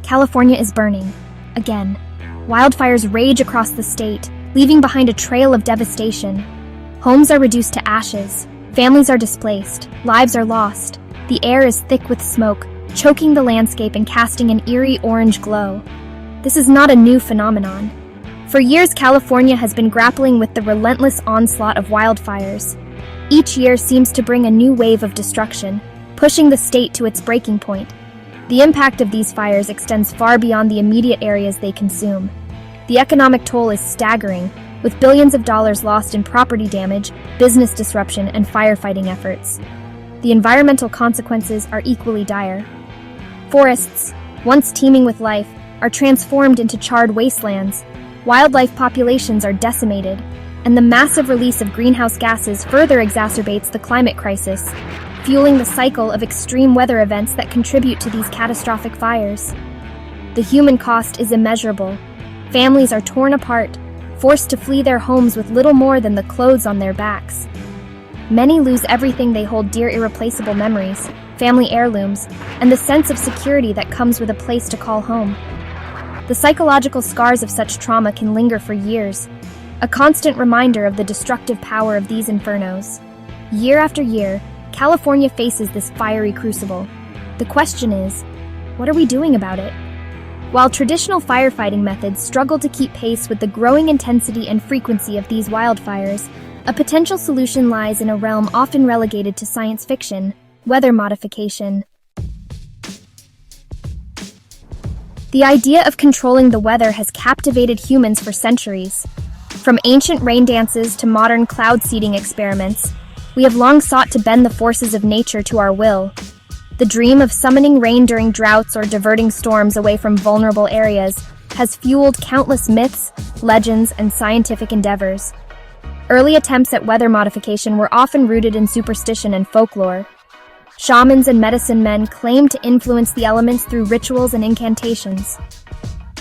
California is burning. Again. Wildfires rage across the state, leaving behind a trail of devastation. Homes are reduced to ashes, families are displaced, lives are lost. The air is thick with smoke, choking the landscape and casting an eerie orange glow. This is not a new phenomenon. For years, California has been grappling with the relentless onslaught of wildfires. Each year seems to bring a new wave of destruction, pushing the state to its breaking point. The impact of these fires extends far beyond the immediate areas they consume. The economic toll is staggering, with billions of dollars lost in property damage, business disruption, and firefighting efforts. The environmental consequences are equally dire. Forests, once teeming with life, are transformed into charred wastelands. Wildlife populations are decimated, and the massive release of greenhouse gases further exacerbates the climate crisis, fueling the cycle of extreme weather events that contribute to these catastrophic fires. The human cost is immeasurable. Families are torn apart, forced to flee their homes with little more than the clothes on their backs. Many lose everything they hold dear: irreplaceable memories, family heirlooms, and the sense of security that comes with a place to call home. The psychological scars of such trauma can linger for years, a constant reminder of the destructive power of these infernos. Year after year, California faces this fiery crucible. The question is, what are we doing about it? While traditional firefighting methods struggle to keep pace with the growing intensity and frequency of these wildfires, a potential solution lies in a realm often relegated to science fiction: weather modification. The idea of controlling the weather has captivated humans for centuries. From ancient rain dances to modern cloud seeding experiments, we have long sought to bend the forces of nature to our will. The dream of summoning rain during droughts or diverting storms away from vulnerable areas has fueled countless myths, legends, and scientific endeavors. Early attempts at weather modification were often rooted in superstition and folklore. Shamans and medicine men claimed to influence the elements through rituals and incantations.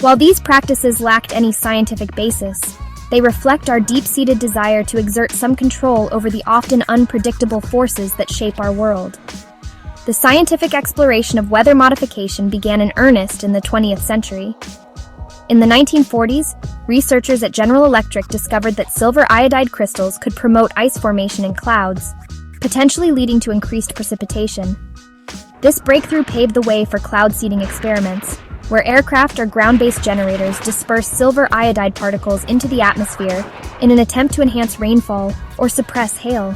While these practices lacked any scientific basis, they reflect our deep-seated desire to exert some control over the often unpredictable forces that shape our world. The scientific exploration of weather modification began in earnest in the 20th century. In the 1940s, researchers at General Electric discovered that silver iodide crystals could promote ice formation in clouds, potentially leading to increased precipitation. This breakthrough paved the way for cloud seeding experiments, where aircraft or ground-based generators disperse silver iodide particles into the atmosphere in an attempt to enhance rainfall or suppress hail.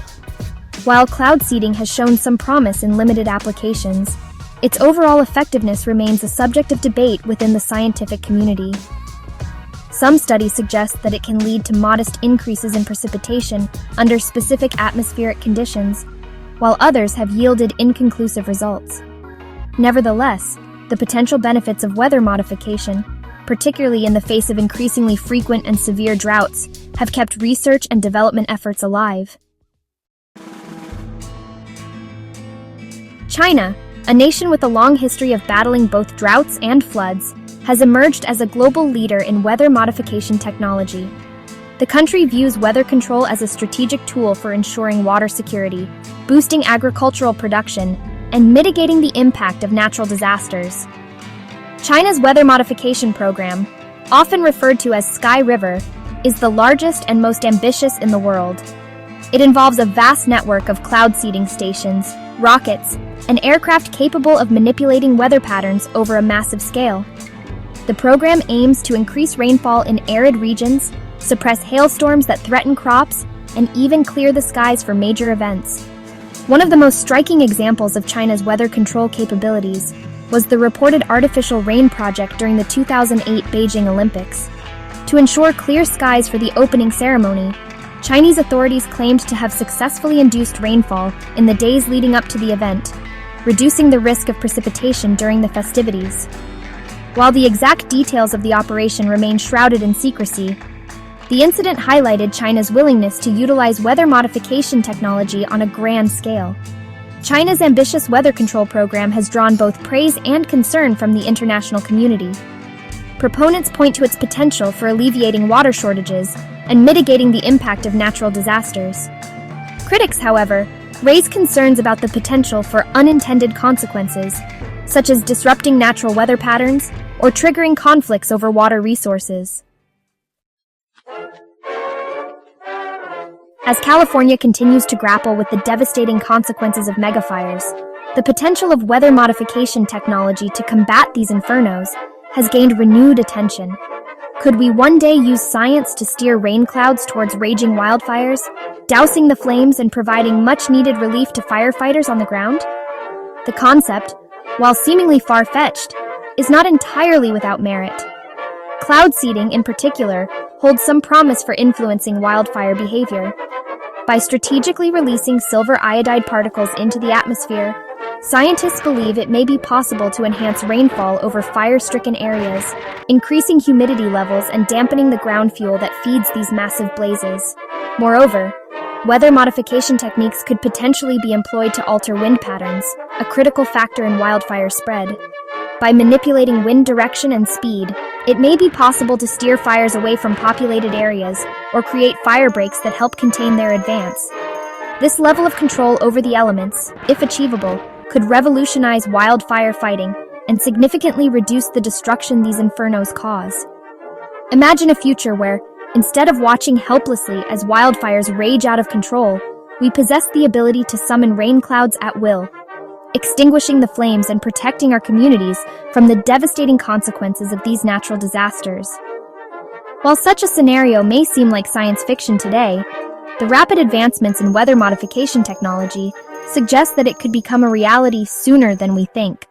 While cloud seeding has shown some promise in limited applications, its overall effectiveness remains a subject of debate within the scientific community. Some studies suggest that it can lead to modest increases in precipitation under specific atmospheric conditions, while others have yielded inconclusive results. Nevertheless, the potential benefits of weather modification, particularly in the face of increasingly frequent and severe droughts, have kept research and development efforts alive. China, a nation with a long history of battling both droughts and floods, has emerged as a global leader in weather modification technology. The country views weather control as a strategic tool for ensuring water security, boosting agricultural production, and mitigating the impact of natural disasters. China's weather modification program, often referred to as Sky River, is the largest and most ambitious in the world. It involves a vast network of cloud seeding stations, rockets, and aircraft capable of manipulating weather patterns over a massive scale. The program aims to increase rainfall in arid regions, suppress hailstorms that threaten crops, and even clear the skies for major events. One of the most striking examples of China's weather control capabilities was the reported artificial rain project during the 2008 Beijing Olympics. To ensure clear skies for the opening ceremony, Chinese authorities claimed to have successfully induced rainfall in the days leading up to the event, reducing the risk of precipitation during the festivities. While the exact details of the operation remain shrouded in secrecy, the incident highlighted China's willingness to utilize weather modification technology on a grand scale. China's ambitious weather control program has drawn both praise and concern from the international community. Proponents point to its potential for alleviating water shortages and mitigating the impact of natural disasters. Critics, however, raise concerns about the potential for unintended consequences, such as disrupting natural weather patterns, or triggering conflicts over water resources. As California continues to grapple with the devastating consequences of megafires, the potential of weather modification technology to combat these infernos has gained renewed attention. Could we one day use science to steer rain clouds towards raging wildfires, dousing the flames and providing much-needed relief to firefighters on the ground? The concept, while seemingly far-fetched, is not entirely without merit. Cloud seeding, in particular, holds some promise for influencing wildfire behavior. By strategically releasing silver iodide particles into the atmosphere, scientists believe it may be possible to enhance rainfall over fire-stricken areas, increasing humidity levels and dampening the ground fuel that feeds these massive blazes. Moreover, weather modification techniques could potentially be employed to alter wind patterns, a critical factor in wildfire spread. By manipulating wind direction and speed, it may be possible to steer fires away from populated areas or create fire breaks that help contain their advance. This level of control over the elements, if achievable, could revolutionize wildfire fighting and significantly reduce the destruction these infernos cause. Imagine a future where, instead of watching helplessly as wildfires rage out of control, we possess the ability to summon rain clouds at will, extinguishing the flames and protecting our communities from the devastating consequences of these natural disasters. While such a scenario may seem like science fiction today, the rapid advancements in weather modification technology suggest that it could become a reality sooner than we think.